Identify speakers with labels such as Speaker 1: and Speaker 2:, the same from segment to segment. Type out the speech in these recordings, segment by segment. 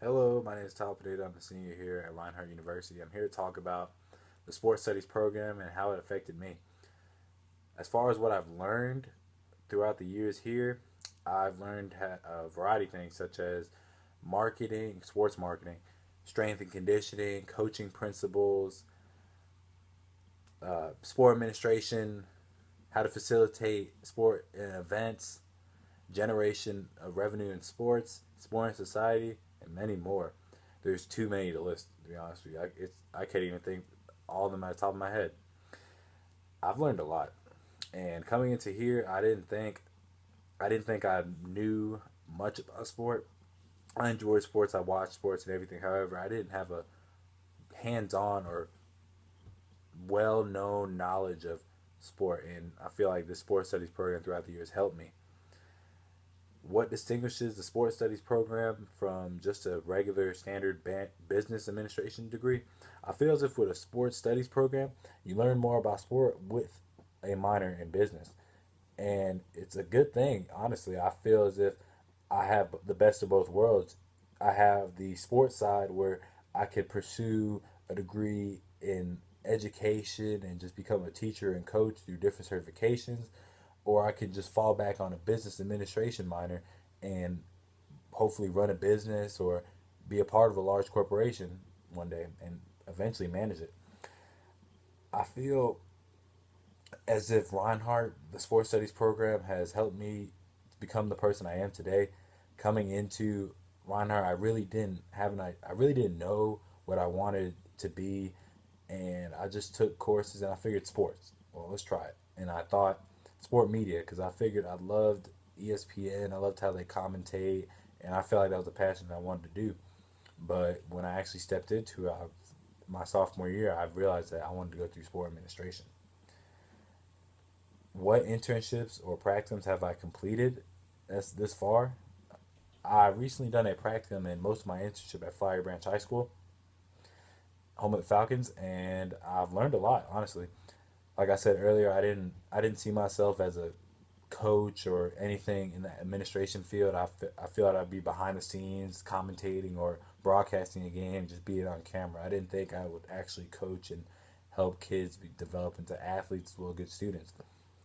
Speaker 1: Hello, my name is Tal Padilla. I'm a senior here at Reinhardt University. I'm here to talk about the sports studies program and how it affected me. As far as what I've learned throughout the years here, I've learned a variety of things such as marketing, sports marketing, strength and conditioning, coaching principles, sport administration, how to facilitate sport and events, generation of revenue in sports, sport and society, and many more. There's too many to list. To be honest with you, I can't even think all of them at the top of my head. I've learned a lot, and coming into here, I didn't think I knew much about sport. I enjoyed sports. I watched sports and everything. However, I didn't have a hands-on or well-known knowledge of sport, and I feel like the sports studies program throughout the years helped me. What distinguishes the sports studies program from just a regular standard business administration degree? I feel as if with a sports studies program, you learn more about sport with a minor in business. And it's a good thing, honestly. I feel as if I have the best of both worlds. I have the sports side where I could pursue a degree in education and just become a teacher and coach through different certifications, or I could just fall back on a business administration minor and hopefully run a business or be a part of a large corporation one day and eventually manage it. I feel as if Reinhardt, the sports studies program, has helped me become the person I am today. Coming into Reinhardt, I really didn't know what I wanted to be, and I just took courses and I figured sports. Well, let's try it. And I thought sport media because I figured I loved ESPN. I loved how they commentate, and I felt like that was a passion that I wanted to do. But when I actually stepped into it, my sophomore year, I realized that I wanted to go through sport administration. What internships or practicums have I completed this far? I recently done a practicum in most of my internship at Flowery Branch High School, home of the Falcons, and I've learned a lot, honestly. Like I said earlier, I didn't see myself as a coach or anything in the administration field. I feel like I'd be behind the scenes commentating or broadcasting a game, just be it on camera. I didn't think I would actually coach and help kids develop into athletes, well, good students.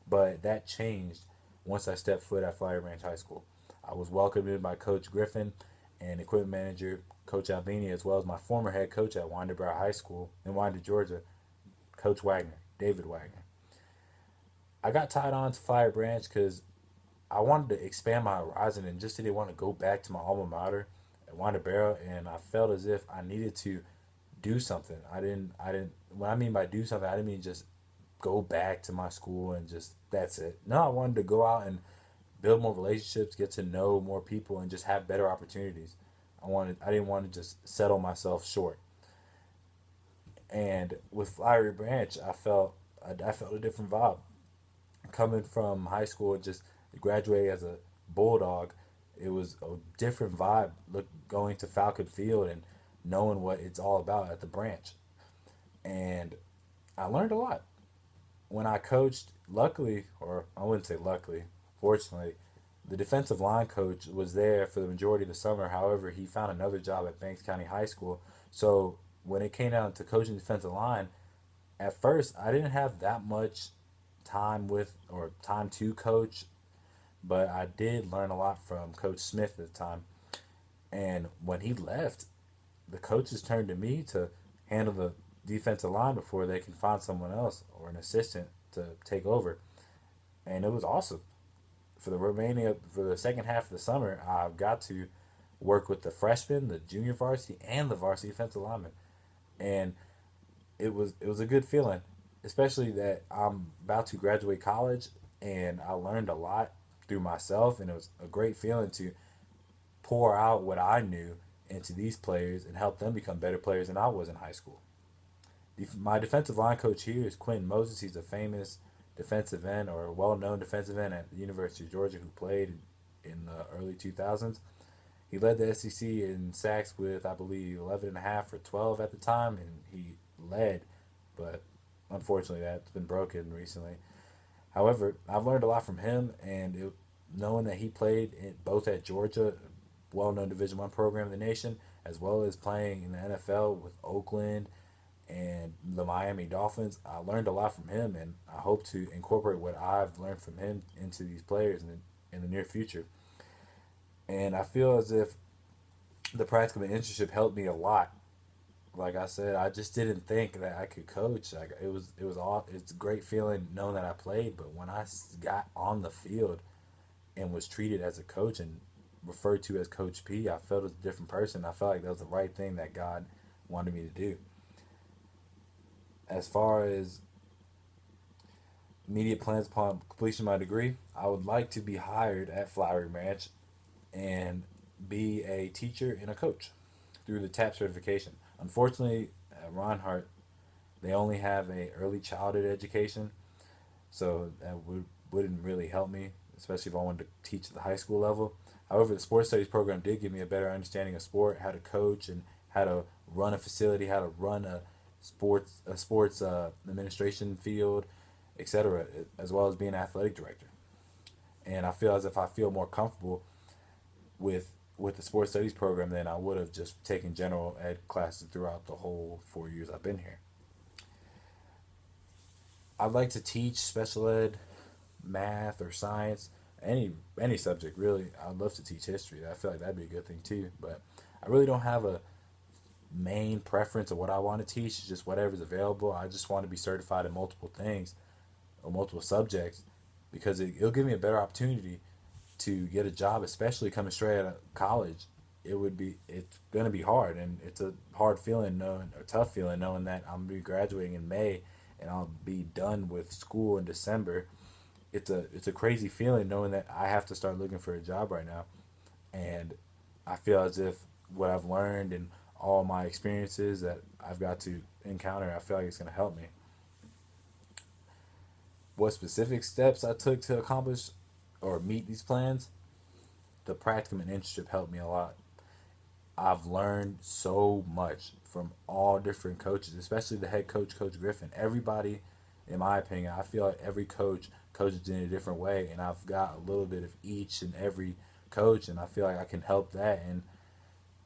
Speaker 1: But that changed once I stepped foot at Flowery Branch High School. I was welcomed in by Coach Griffin and equipment manager Coach Albini, as well as my former head coach at Winderboro High School in Winder, Georgia, Coach Wagner, David Wagner. I got tied on to Flowery Branch because I wanted to expand my horizon and just didn't want to go back to my alma mater at Winderboro, and I felt as if I needed to do something. I didn't. What I mean by do something, I didn't mean just go back to my school and just that's it. No, I wanted to go out and build more relationships, get to know more people, and just have better opportunities. I didn't want to just settle myself short. And with Flowery Branch, I felt a different vibe coming from high school and just graduating as a bulldog. It was a different vibe. Look, going to Falcon Field and knowing what it's all about at the branch, and I learned a lot when I coached. Luckily, or I wouldn't say luckily, fortunately, the defensive line coach was there for the majority of the summer. However, he found another job at Banks County High School. So when it came down to coaching defensive line, at first I didn't have that much time or time to coach, but I did learn a lot from Coach Smith at the time. And when he left, the coaches turned to me to handle the defensive line before they can find someone else or an assistant to take over. And it was awesome. For the second half of the summer, I got to work with the freshmen, the junior varsity, and the varsity defensive linemen, and it was a good feeling, especially that I'm about to graduate college, and I learned a lot through myself, and it was a great feeling to pour out what I knew into these players and help them become better players than I was in high school. My defensive line coach here is Quentin Moses. He's a famous defensive end or a well-known defensive end at the University of Georgia who played in the early 2000s. He led the SEC in sacks with, I believe, 11 and a half or 12 at the time, and he led, but unfortunately that's been broken recently. However, I've learned a lot from him, and knowing that he played both at Georgia, well-known Division I program in the nation, as well as playing in the NFL with Oakland and the Miami Dolphins. I learned a lot from him, and I hope to incorporate what I've learned from him into these players in the near future. And I feel as if the practical internship helped me a lot. Like I said, I just didn't think that I could coach. Like it was all. It's a great feeling knowing that I played, but when I got on the field and was treated as a coach and referred to as Coach P, I felt as a different person. I felt like that was the right thing that God wanted me to do. As far as immediate plans upon completion of my degree, I would like to be hired at Flowery Ranch and be a teacher and a coach through the TAP certification. Unfortunately, at Ronhart, they only have a early childhood education, so wouldn't really help me, especially if I wanted to teach at the high school level. However, the sports studies program did give me a better understanding of sport, how to coach, and how to run a facility, how to run a sports administration field, etc., as well as being an athletic director. And I feel as if I feel more comfortable with with the sports studies program than I would have just taken general ed classes throughout the whole 4 years I've been here. I'd like to teach special ed, math or science, any subject really. I'd love to teach history. I feel like that'd be a good thing too. But I really don't have a main preference of what I want to teach. It's just whatever's available. I just want to be certified in multiple things or multiple subjects because it'll give me a better opportunity to get a job, especially coming straight out of college. It's gonna be hard, and it's a hard feeling knowing, or tough feeling knowing that I'm gonna be graduating in May, and I'll be done with school in December. It's a crazy feeling knowing that I have to start looking for a job right now, and I feel as if what I've learned and all my experiences that I've got to encounter, I feel like it's gonna help me. What specific steps I took to accomplish or meet these plans? The practicum and internship helped me a lot. I've learned so much from all different coaches, especially the head coach, Coach Griffin. Everybody, in my opinion, I feel like every coach coaches in a different way, and I've got a little bit of each and every coach, and I feel like I can help that and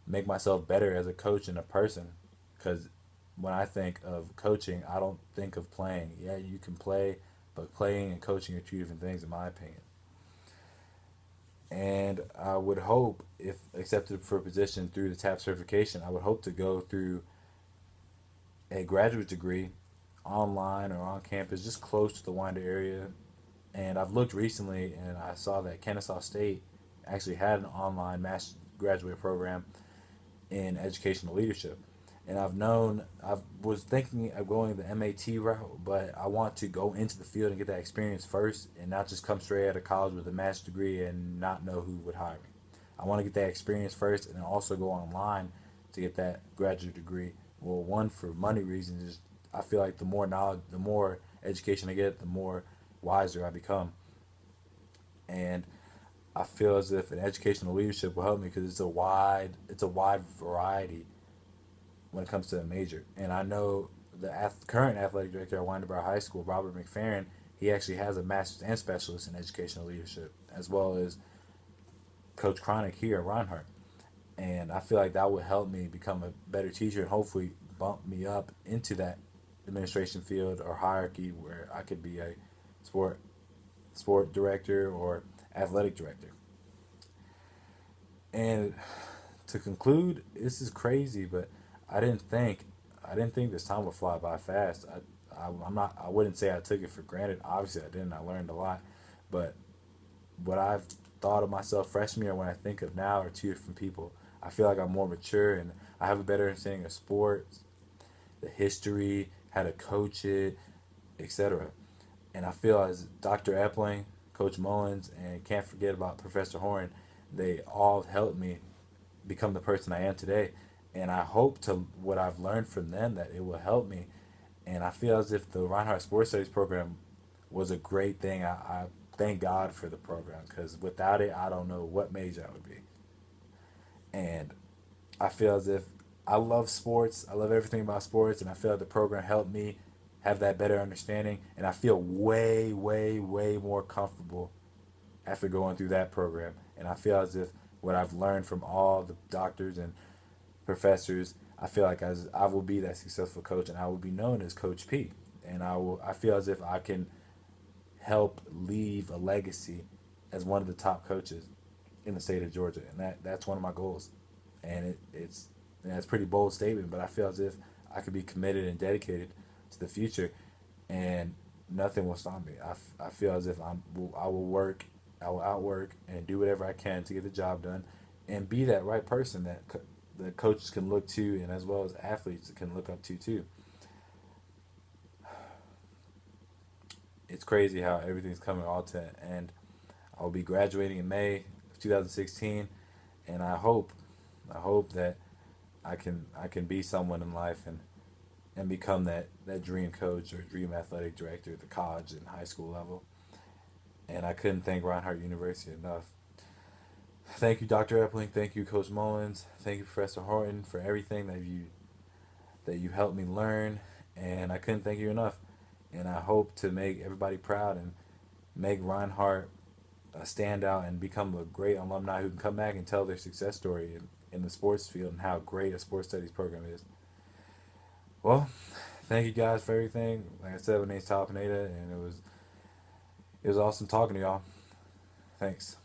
Speaker 1: make myself better as a coach and a person. Because when I think of coaching, I don't think of playing. Yeah, you can play, but playing and coaching are two different things, in my opinion. And I would hope, if accepted for a position through the TAP certification, I would hope to go through a graduate degree online or on campus, just close to the Winder area. And I've looked recently, and I saw that Kennesaw State actually had an online master's graduate program in educational leadership. And I was thinking of going the MAT route, but I want to go into the field and get that experience first and not just come straight out of college with a master's degree and not know who would hire me. I want to get that experience first and then also go online to get that graduate degree. Well, one, for money reasons, is I feel like the more knowledge, the more education I get, the more wiser I become. And I feel as if an educational leadership will help me because it's a wide variety when it comes to a major. And I know the current athletic director at Wyneborough High School, Robert McFerrin, he actually has a master's and specialist in educational leadership, as well as Coach Chronic here at Ronhart. And I feel like that would help me become a better teacher and hopefully bump me up into that administration field or hierarchy where I could be a sport sport director or athletic director. And to conclude, this is crazy, but I didn't think I didn't think this time would fly by fast. I'm not. I wouldn't say I took it for granted. Obviously, I didn't. I learned a lot, but what I've thought of myself freshman year when I think of now are two different people. I feel like I'm more mature and I have a better understanding of sports, the history, how to coach it, etc. And I feel as Dr. Epling, Coach Mullins, and can't forget about Professor Horn, they all helped me become the person I am today. And I hope to what I've learned from them that it will help me. And I feel as if the Reinhardt Sports Studies program was a great thing. I thank God for the program because without it, I don't know what major I would be. And I feel as if I love sports. I love everything about sports, and I feel like the program helped me have that better understanding. And I feel way, way, way more comfortable after going through that program. And I feel as if what I've learned from all the doctors and professors, I feel like as I will be that successful coach, and I will be known as Coach P. And I feel as if I can help leave a legacy as one of the top coaches in the state of Georgia, and that's one of my goals. And it's a pretty bold statement, but I feel as if I could be committed and dedicated to the future, and nothing will stop me. I feel as if I will work, I will outwork and do whatever I can to get the job done, and be that right person that the coaches can look to, and as well as athletes can look up to too. It's crazy how everything's coming all to an end. I will be graduating in May of 2016, and I hope that I can be someone in life and become that dream coach or dream athletic director at the college and high school level. And I couldn't thank Reinhardt University enough. Thank you, Dr. Epling. Thank you, Coach Mullins. Thank you, Professor Horton, for everything that you helped me learn. And I couldn't thank you enough. And I hope to make everybody proud and make Reinhardt a standout and become a great alumni who can come back and tell their success story in the sports field and how great a sports studies program is. Well, thank you guys for everything. Like I said, my name's Tyler Pineda, and it was awesome talking to y'all. Thanks.